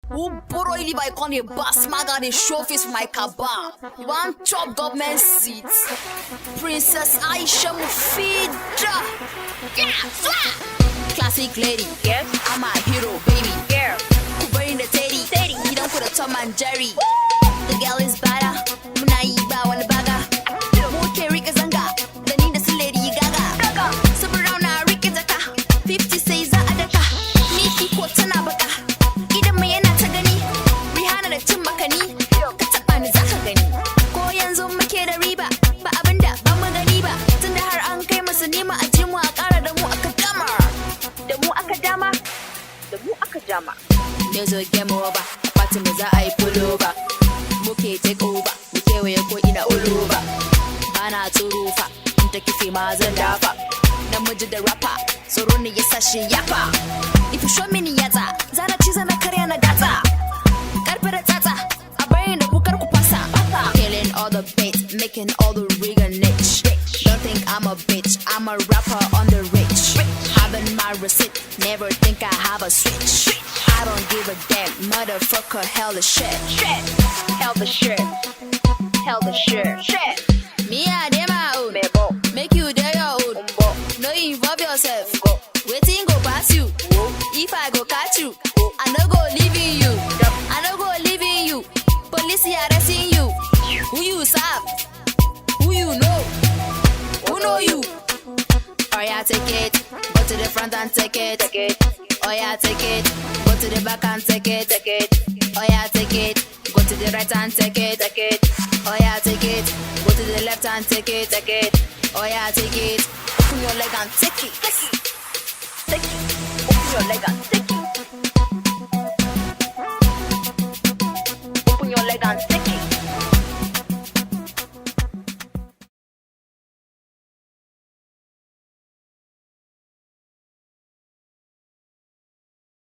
Who borrow it by calling a boss maga the show face for my kaba. One top government seat. Princess Mufeedah. Yeah, swag. Classic lady. Yes. I'm a hero, baby. Girl. Who bring the teddy? Teddy. You don't put a Tom and Jerry. The girl is better. Munaiba on the baga. Moke Rika Zanga. The need is lady Gaga. Super round now, Rika Zaka. 50 says Adaka. Niki Kotana Baka. Ida Mayana Tagani. Rihanna the Timbakani. Katapan Zakagani. Koyanzo Makeda Riba. Ba Abanda, Bamaganiba. Tundahar Anke Masanima Ajimu Akara the Mu Akadama. The mu akajama. There's a game over. Party me za I pull over. Muke take over. Muke we ko ina all over. Bana turufa. Inta kifi mazan dafa. Namiji da rapper. Tsoro ne ya sashi yapa. If you show me ni yata, zana ci zana karya na gata. Karfe da tsatsa. A bayin da kukar ku fasa. Killing all the bait, making all the rigor niche. Don't think I'm a bitch, I'm a rapper on the rich. Having my receipt, never think I have a switch. I don't give a damn, motherfucker, hell the shit. Hell the shit. Hell the shit. Me I dey my own, Mebo. make you dey your own. Umbo. No involve yourself, Go. waiting go pass you. If I go catch you, I no go leaving you. I no go leaving you. Police arresting you. Who you serve? Who you know? Who know you? Oh yeah, take it. Go to the front and take it. Take it. Oh yeah, take it. Go to the back and take it. Take it. Oh yeah, take it. Go to the right and take it. Take it. Oh yeah, take it. Go to the left and take it. Take it. Oh yeah, take it. Open your leg and take it. Take it. Open your leg and take it.